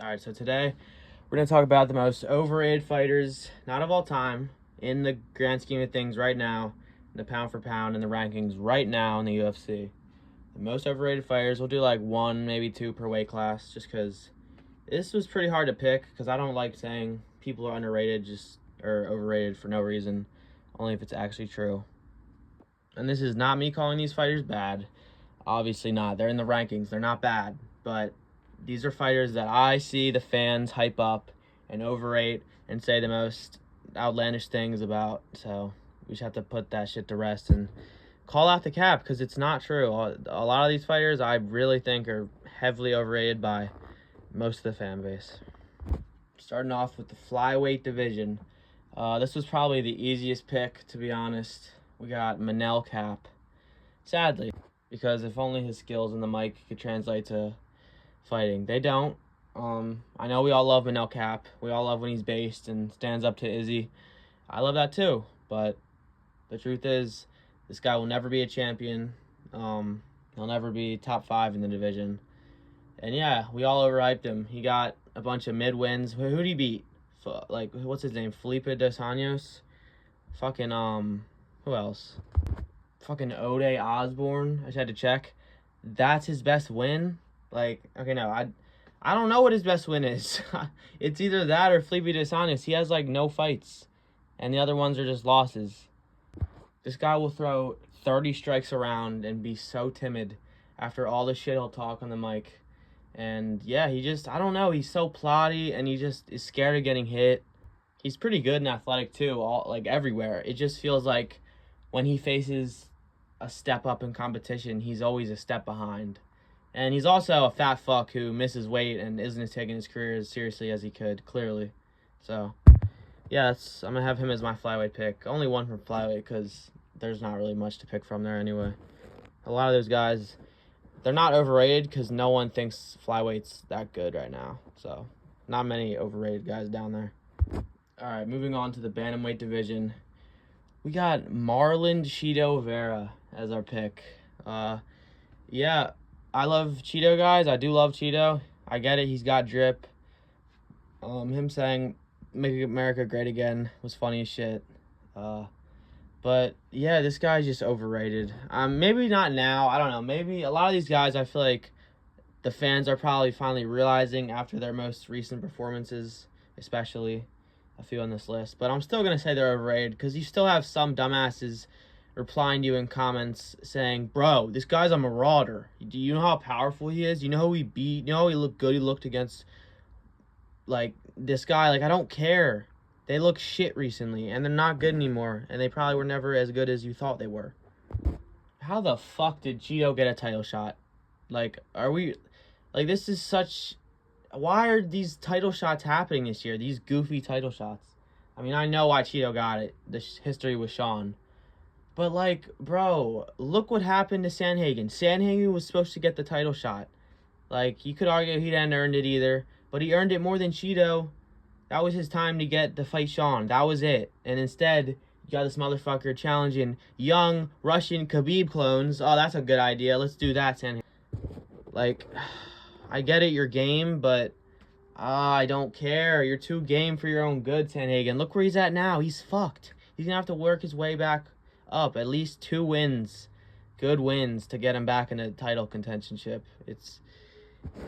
All right, so today we're going to talk about the most overrated fighters, not of all time, in the grand scheme of things right now, the pound for pound and the rankings right now in the UFC. The most overrated fighters, we'll do like one, maybe two per weight class, just because this was pretty hard to pick, because I don't like saying people are underrated or overrated for no reason, only if it's actually true. And this is not me calling these fighters bad. Obviously not. They're in the rankings. They're not bad, but these are fighters that I see the fans hype up and overrate and say the most outlandish things about. So we just have to put that shit to rest and call out the cap, because it's not true. A lot of these fighters I really think are heavily overrated by most of the fan base. Starting off with the flyweight division. This was probably the easiest pick, to be honest. We got Manel Cap. Sadly, because if only his skills in the mic could translate to fighting. They don't. I know we all love Beniot Cap. We all love when he's based and stands up to Izzy. I love that too. But the truth is, this guy will never be a champion. He'll never be top 5 in the division. And yeah, we all overhyped him. He got a bunch of mid wins. Who'd he beat? What's his name? Felipe Dos Anjos? Fucking who else? Fucking Ode Osborne. I just had to check. That's his best win. Like, okay, no, I don't know what his best win is. It's either that or Felipe Dos Anjos. He has like no fights, and the other ones are just losses. This guy will throw 30 strikes around and be so timid after all the shit he'll talk on the mic. And yeah, I don't know, he's so plotty and he just is scared of getting hit. He's pretty good and athletic too, everywhere. It just feels like when he faces a step up in competition, he's always a step behind. And he's also a fat fuck who misses weight and isn't taking his career as seriously as he could, clearly. So, yeah, I'm going to have him as my flyweight pick. Only one from flyweight, because there's not really much to pick from there anyway. A lot of those guys, they're not overrated because no one thinks flyweight's that good right now. So, not many overrated guys down there. All right, moving on to the bantamweight division. We got Marlon Cheeto Vera as our pick. Yeah, I love Cheeto, guys. I do love Cheeto. I get it. He's got drip. Him saying "Make America Great Again" was funny as shit. But yeah, this guy's just overrated. Maybe not now. I don't know. Maybe a lot of these guys, I feel like the fans are probably finally realizing after their most recent performances, especially a few on this list. But I'm still gonna say they're overrated because you still have some dumbasses replying to you in comments saying, "Bro, this guy's a marauder. Do you know how powerful he is? You know who he beat? You know how he looked good? He looked against like this guy. Like, I don't care. They look shit recently, and they're not good anymore, and they probably were never as good as you thought they were." How the fuck did Cheeto get a title shot? Like, this is such... Why are these title shots happening this year? These goofy title shots. I mean, I know why Cheeto got it. The history with Sean. But, like, bro, look what happened to Sanhagen. Sanhagen was supposed to get the title shot. Like, you could argue he hadn't earned it either, but he earned it more than Cheeto. That was his time to fight Sean. That was it. And instead, you got this motherfucker challenging young Russian Khabib clones. Oh, that's a good idea. Let's do that, Sanhagen. Like, I get it, you're game, but I don't care. You're too game for your own good, Sanhagen. Look where he's at now. He's fucked. He's going to have to work his way back up. At least 2 wins. Good wins to get him back in a title contentionship.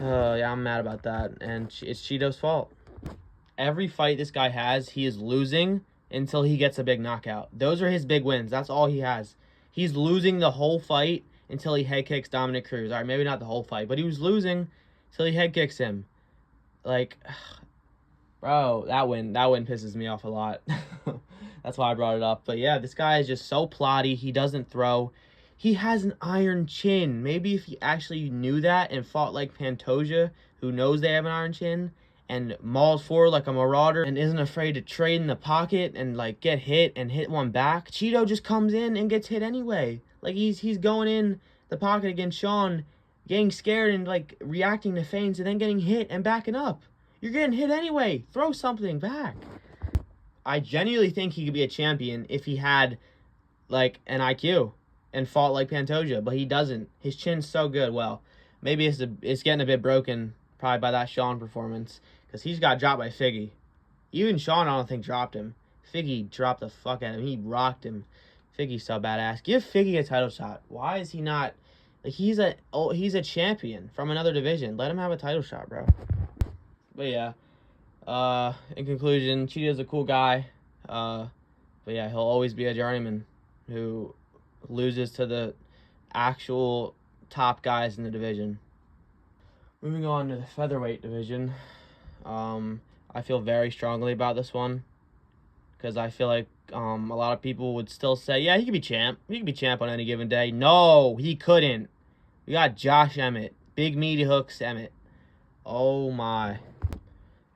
Yeah, I'm mad about that. And it's Cheeto's fault. Every fight this guy has, he is losing until he gets a big knockout. Those are his big wins. That's all he has. He's losing the whole fight until he head kicks Dominic Cruz. All right, maybe not the whole fight, but he was losing until he head kicks him. Like, bro, that win pisses me off a lot. That's why I brought it up. But yeah, this guy is just so plotty. He doesn't throw. He has an iron chin. Maybe if he actually knew that and fought like Pantoja, who knows they have an iron chin, and mauls forward like a marauder and isn't afraid to trade in the pocket and like get hit and hit one back, Cheeto just comes in and gets hit anyway. Like, he's going in the pocket against Sean, getting scared and like reacting to feints and then getting hit and backing up. You're getting hit anyway. Throw something back. I genuinely think he could be a champion if he had like an IQ and fought like Pantoja, but he doesn't. His chin's so good. Well, maybe it's getting a bit broken probably by that Sean performance, because he's got dropped by Figgy. Even Sean, I don't think, dropped him. Figgy dropped the fuck out of him. He rocked him. Figgy's so badass. Give Figgy a title shot. Why is he not? Like, he's a champion from another division. Let him have a title shot, bro. But yeah. In conclusion, Cheetah's a cool guy. But yeah, he'll always be a journeyman who loses to the actual top guys in the division. Moving on to the featherweight division. I feel very strongly about this one, because I feel like a lot of people would still say, yeah, he could be champ. He could be champ on any given day. No, he couldn't. We got Josh Emmett. Big meaty hooks Emmett. Oh, my.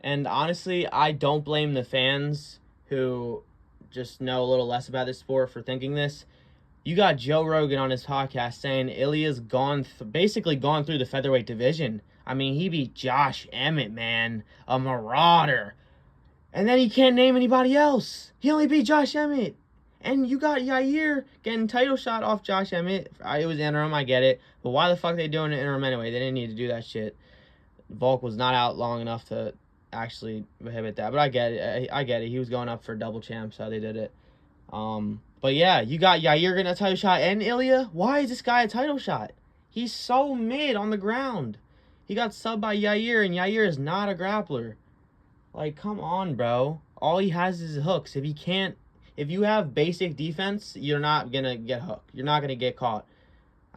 And honestly, I don't blame the fans who just know a little less about this sport for thinking this. You got Joe Rogan on his podcast saying Ilya's basically gone through the featherweight division. I mean, he beat Josh Emmett, man. A marauder. And then he can't name anybody else. He only beat Josh Emmett. And you got Yair getting title shot off Josh Emmett. It was interim, I get it. But why the fuck are they doing an interim anyway? They didn't need to do that shit. Volk was not out long enough to actually prohibit that. But I get it. I get it. He was going up for double champ, so they did it. But yeah, you got Yair getting a title shot and Ilya. Why is this guy a title shot? He's so mid on the ground. He got subbed by Yair, and Yair is not a grappler. Like, come on, bro. All he has is hooks. If you have basic defense, you're not gonna get hooked. You're not gonna get caught.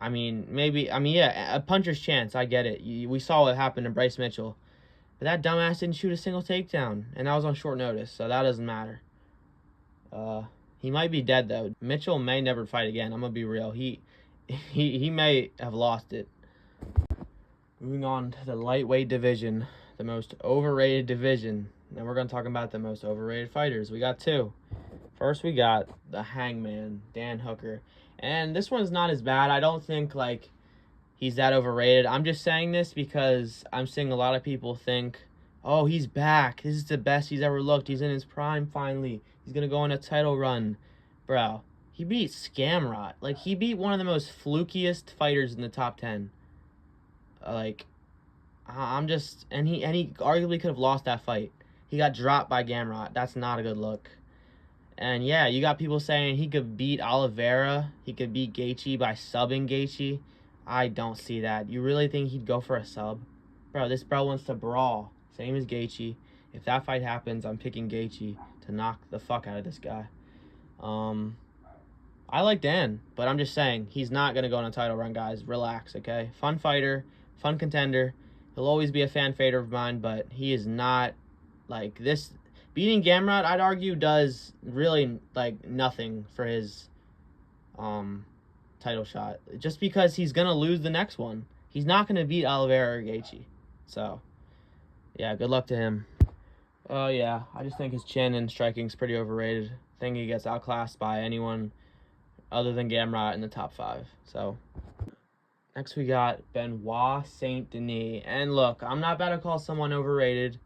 Yeah, a puncher's chance. I get it. We saw what happened to Bryce Mitchell. But that dumbass didn't shoot a single takedown, and that was on short notice, so that doesn't matter. He might be dead, though. Mitchell may never fight again. I'm gonna be real. He may have lost it. Moving on to the lightweight division, the most overrated division. And we're going to talk about the most overrated fighters. We got two. First, we got the Hangman, Dan Hooker. And this one's not as bad. I don't think, like, he's that overrated. I'm just saying this because I'm seeing a lot of people think, oh, he's back. This is the best he's ever looked. He's in his prime finally. He's going to go on a title run. Bro, he beat Scamrot. Like, he beat one of the most flukiest fighters in the top 10. And he arguably could have lost that fight. He got dropped by Gamrot. That's not a good look. And yeah, you got people saying he could beat Oliveira. He could beat Gaethje by subbing Gaethje. I don't see that. You really think he'd go for a sub? Bro, this bro wants to brawl. Same as Gaethje. If that fight happens, I'm picking Gaethje to knock the fuck out of this guy. I like Dan, but I'm just saying, he's not going to go on a title run, guys. Relax, okay? Fun fighter. Fun contender. He'll always be a fan favorite of mine, but he is not like this. Beating Gamrot, I'd argue, does really like nothing for his title shot. Just because he's gonna lose the next one. He's not gonna beat Oliveira or Gaethje. So yeah, good luck to him. Yeah, I just think his chin and striking is pretty overrated. I think he gets outclassed by anyone other than Gamrot in the top 5. So next, we got Benoit Saint Denis. And look, I'm not about to call someone overrated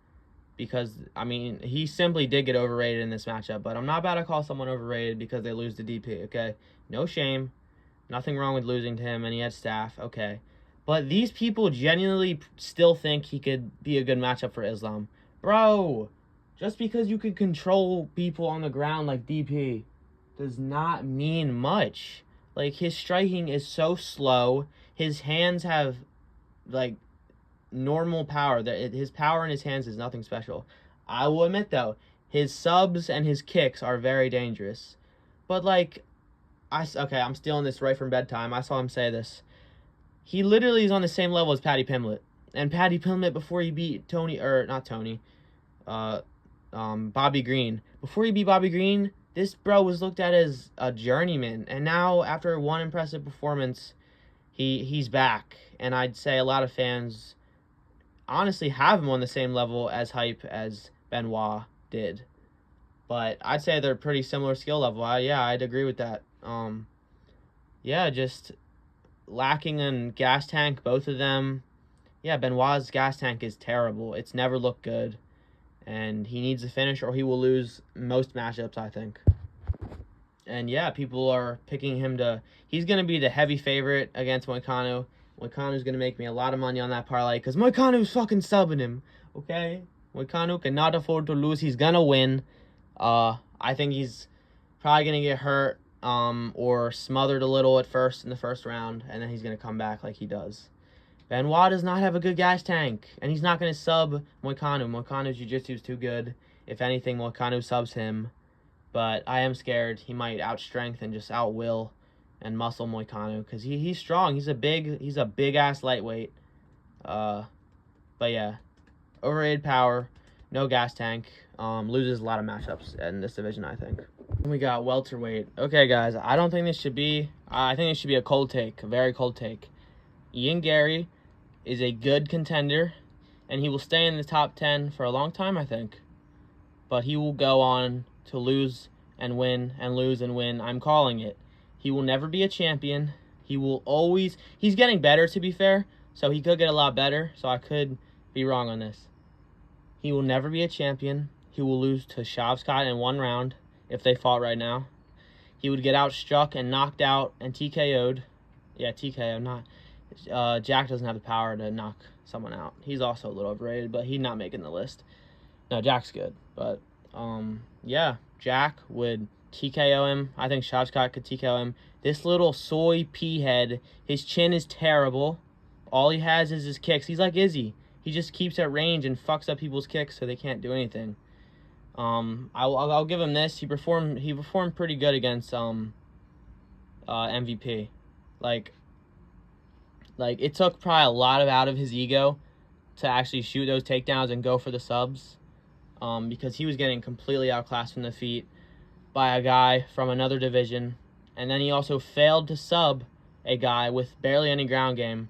because, I mean, he simply did get overrated in this matchup. But I'm not about to call someone overrated because they lose to DP, okay? No shame. Nothing wrong with losing to him, and he had staff, okay? But these people genuinely still think he could be a good matchup for Islam. Bro, just because you could control people on the ground like DP does not mean much. Like, his striking is so slow. His hands have, like, normal power. His power in his hands is nothing special. I will admit, though, his subs and his kicks are very dangerous. But, like, I'm stealing this right from bedtime. I saw him say this. He literally is on the same level as Paddy Pimblett. And Paddy Pimblett, before he beat Bobby Green. Before he beat Bobby Green, this bro was looked at as a journeyman. And now, after one impressive performance, he's back. And I'd say a lot of fans honestly have him on the same level as hype as Benoit did. But I'd say they're pretty similar skill level. I'd agree with that. Just lacking in gas tank, both of them. Yeah, Benoit's gas tank is terrible. It's never looked good. And he needs to finish or he will lose most matchups, I think. And yeah, people are picking him he's going to be the heavy favorite against Moicano. Moicano's going to make me a lot of money on that parlay because Moicano's fucking subbing him, okay? Moicano cannot afford to lose. He's going to win. I think he's probably going to get hurt or smothered a little at first in the first round, and then he's going to come back like he does. Benoit does not have a good gas tank, and he's not going to sub Moicano. Moicano's jiu-jitsu is too good. If anything, Moicano subs him. But I am scared he might outstrength and just outwill and muscle Moicano because he's strong. He's a big ass lightweight. But yeah, overrated power, no gas tank. Loses a lot of matchups in this division, I think. Then we got welterweight. Okay, guys, I don't think this should be. I think this should be a cold take, a very cold take. Ian Gary is a good contender, and he will stay in the top 10 for a long time, I think. But he will go on to lose and win and lose and win. I'm calling it. He will never be a champion. He will always... He's getting better, to be fair, so he could get a lot better, so I could be wrong on this. He will never be a champion. He will lose to Shavkat in one round if they fought right now. He would get outstruck and knocked out and TKO'd. Yeah, TKO, not... Jack doesn't have the power to knock someone out. He's also a little overrated, but he's not making the list. No, Jack's good, but yeah, Jack would TKO him. I think Shavkat could TKO him. This little soy pea head, his chin is terrible. All he has is his kicks. He's like Izzy. He just keeps at range and fucks up people's kicks so they can't do anything. I'll give him this. He performed pretty good against MVP. Like it took probably a lot out of his ego to actually shoot those takedowns and go for the subs. Because he was getting completely outclassed from the feet by a guy from another division. And then he also failed to sub a guy with barely any ground game.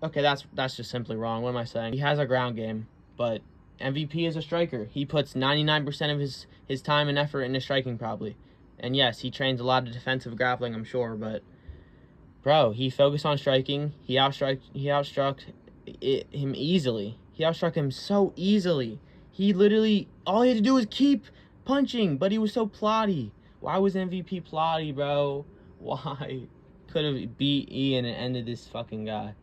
Okay, that's just simply wrong. What am I saying? He has a ground game, but MVP is a striker. He puts 99% of his time and effort into striking probably. And yes, he trains a lot of defensive grappling, I'm sure, but bro, he focused on striking. He outstruck him easily. He outstruck him so easily. He literally, all he had to do was keep punching, but he was so plotty. Why was MVP plotty, bro? Why? Could have beat Ian and ended this fucking guy.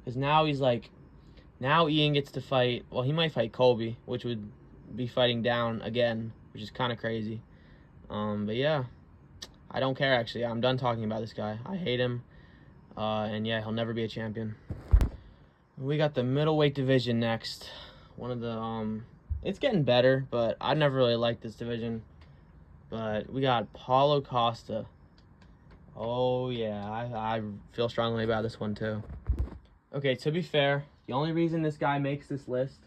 Because now he's like, now Ian gets to fight, well, he might fight Colby, which would be fighting down again, which is kind of crazy. But yeah, I don't care, actually. I'm done talking about this guy. I hate him. And yeah, he'll never be a champion. We got the middleweight division next. One of the, it's getting better, but I never really liked this division. But we got Paulo Costa. Oh, yeah, I feel strongly about this one, too. Okay, to be fair, the only reason this guy makes this list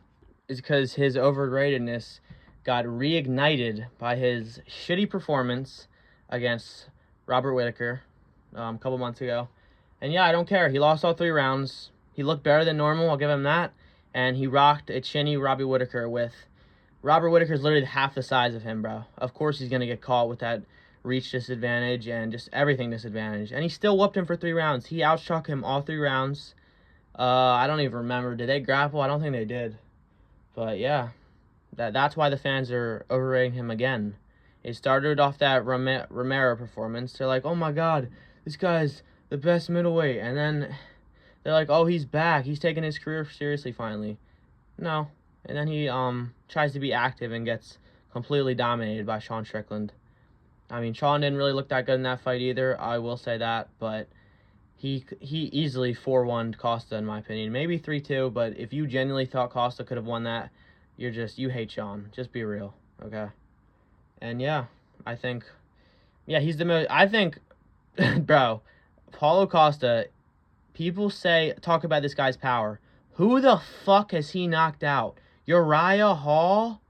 is because his overratedness got reignited by his shitty performance against Robert Whittaker a couple months ago. And yeah, I don't care. He lost all 3 rounds. He looked better than normal, I'll give him that. And he rocked a chinny Robbie Whittaker with... Robert Whittaker's literally half the size of him, bro. Of course he's going to get caught with that reach disadvantage and just everything disadvantage. And he still whooped him for 3 rounds. He outstruck him all 3 rounds. I don't even remember. Did they grapple? I don't think they did. But yeah, that's why the fans are overrating him again. It started off that Romero performance. They're like, oh my god, this guy's the best middleweight. And then they're like, oh, he's back. He's taking his career seriously finally. No. And then he tries to be active and gets completely dominated by Sean Strickland. I mean, Sean didn't really look that good in that fight either. I will say that. But he easily 4-1'd Costa, in my opinion. Maybe 3-2, but if you genuinely thought Costa could have won that, you hate Sean. Just be real, okay? And yeah, I think, yeah, he's the most, I think, bro, Paulo Costa, people talk about this guy's power. Who the fuck has he knocked out? Uriah Hall?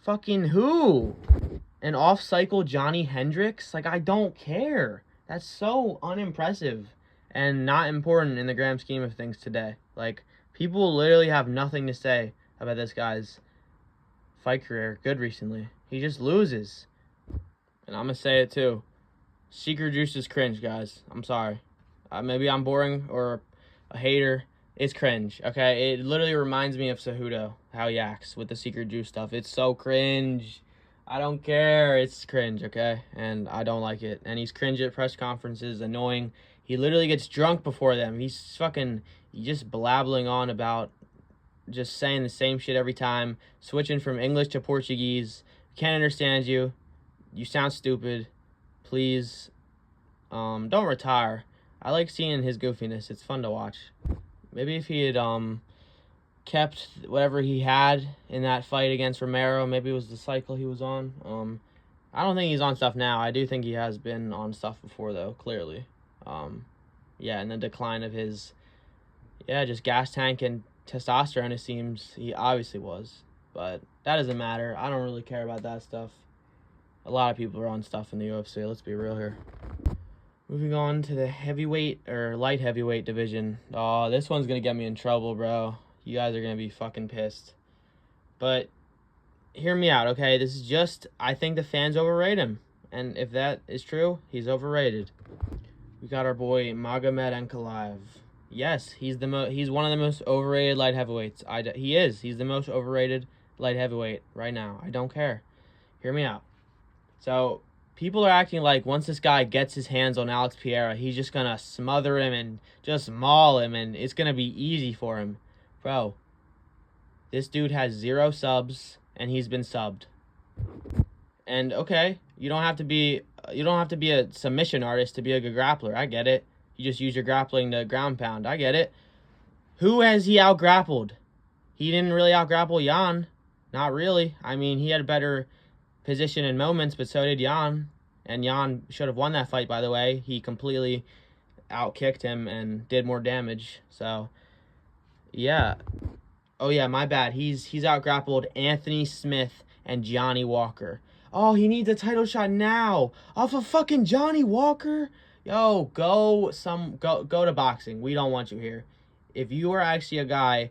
Fucking who? An off-cycle Johnny Hendricks? Like, I don't care. That's so unimpressive and not important in the grand scheme of things today. Like, people literally have nothing to say about this guy's fight career good recently. He just loses. And I'm going to say it too. Secret Juice is cringe, guys. I'm sorry. Maybe I'm boring or a hater. It's cringe, okay? It literally reminds me of Cejudo, how he acts with the Secret Juice stuff. It's so cringe. I don't care. It's cringe, okay? And I don't like it. And he's cringe at press conferences, annoying. He literally gets drunk before them. He's just blabbling on about just saying the same shit every time, switching from English to Portuguese. Can't understand you. You sound stupid. Please, don't retire. I like seeing his goofiness. It's fun to watch. Maybe if he had kept whatever he had in that fight against Romero, maybe it was the cycle he was on. I don't think he's on stuff now. I do think he has been on stuff before, though, clearly. Yeah, and the decline of his, just gas tank and testosterone, it seems he obviously was. But that doesn't matter. I don't really care about that stuff. A lot of people are on stuff in the UFC. Let's be real here. Moving on to the heavyweight or light heavyweight division. Oh, this one's going to get me in trouble, bro. You guys are going to be fucking pissed. But hear me out, okay? This is just, I think the fans overrate him. And if that is true, he's overrated. We got our boy Magomed Ankalaev. Yes, he's one of the most overrated light heavyweights. He is. He's the most overrated light heavyweight right now. I don't care. Hear me out. So, people are acting like once this guy gets his hands on Alex Pereira, he's just going to smother him and just maul him, and it's going to be easy for him. Bro, this dude has 0 subs, and he's been subbed. And, okay, you don't have to be a submission artist to be a good grappler. I get it. You just use your grappling to ground pound. I get it. Who has he out-grappled? He didn't really out-grapple Jan. Not really. I mean, he had a better position in moments, but so did Jan. And Jan should have won that fight, by the way. He completely out-kicked him and did more damage. So, yeah. Oh, yeah, my bad. He's out-grappled Anthony Smith and Johnny Walker. Oh, he needs a title shot now. Off of fucking Johnny Walker? Yo, go to boxing. We don't want you here. If you are actually a guy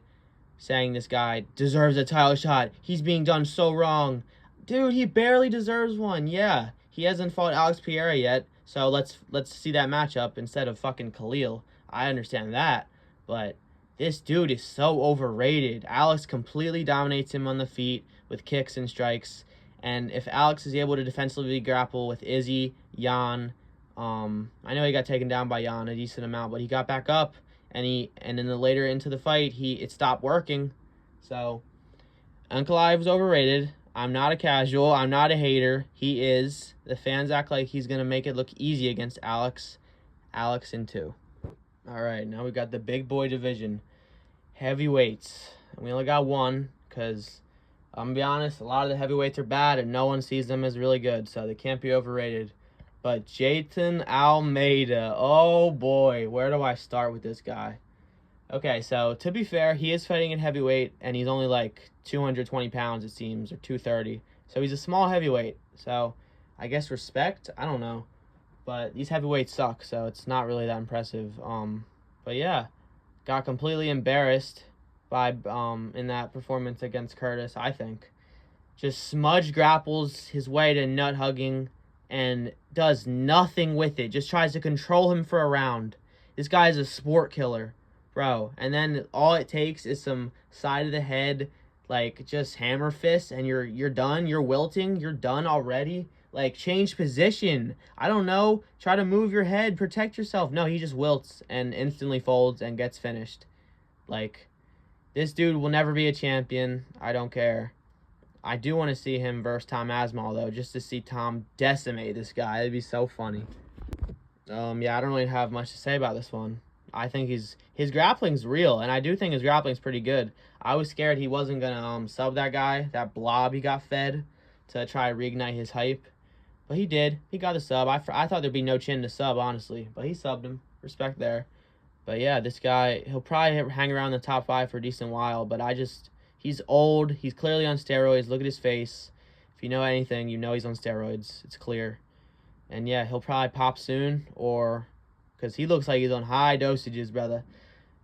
saying this guy deserves a title shot, he's being done so wrong. Dude, he barely deserves one. Yeah, he hasn't fought Alex Pereira yet, so let's see that matchup instead of fucking Khalil. I understand that, but this dude is so overrated. Alex completely dominates him on the feet with kicks and strikes, and if Alex is able to defensively grapple with Izzy, Jan, I know he got taken down by Jan a decent amount, but he got back up, and then later into the fight, it stopped working. So, Ankalaev was overrated. I'm not a casual. I'm not a hater. He is. The fans act like he's going to make it look easy against Alex. Alex in 2. All right, now we got the big boy division. Heavyweights. We only got one because, I'm going to be honest, a lot of the heavyweights are bad and no one sees them as really good, so they can't be overrated. But Jayton Almeida. Oh, boy. Where do I start with this guy? Okay, so to be fair, he is fighting in heavyweight, and he's only like 220 pounds, it seems, or 230. So he's a small heavyweight. So I guess respect? I don't know. But these heavyweights suck, so it's not really that impressive. But yeah, got completely embarrassed by in that performance against Curtis, I think. Just smudge grapples his way to nut hugging and does nothing with it. Just tries to control him for a round. This guy is a sport killer. Bro, and then all it takes is some side of the head, like, just hammer fists, and you're done. You're wilting. You're done already. Like, change position. I don't know. Try to move your head. Protect yourself. No, he just wilts and instantly folds and gets finished. Like, this dude will never be a champion. I don't care. I do want to see him versus Tom Aspinall, though, just to see Tom decimate this guy. It'd be so funny. Yeah, I don't really have much to say about this one. I think his grappling's real, and I do think his grappling's pretty good. I was scared he wasn't gonna sub that guy, that blob he got fed, to try to reignite his hype, but he did. He got the sub. I thought there'd be no chin to sub, honestly, but he subbed him. Respect there. But yeah, this guy, he'll probably hang around the top 5 for a decent while, but he's old. He's clearly on steroids. Look at his face. If you know anything, you know he's on steroids. It's clear. And yeah, he'll probably pop soon, or because he looks like he's on high dosages, brother.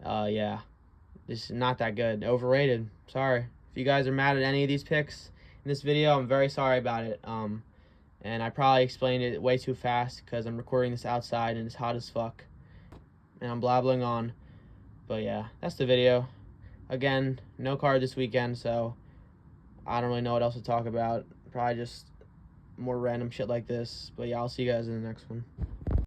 Yeah, this is not that good. Overrated. Sorry. If you guys are mad at any of these picks in this video, I'm very sorry about it. And I probably explained it way too fast because I'm recording this outside and it's hot as fuck. And I'm blabbling on. But yeah, that's the video. Again, no card this weekend, so I don't really know what else to talk about. Probably just more random shit like this. But yeah, I'll see you guys in the next one.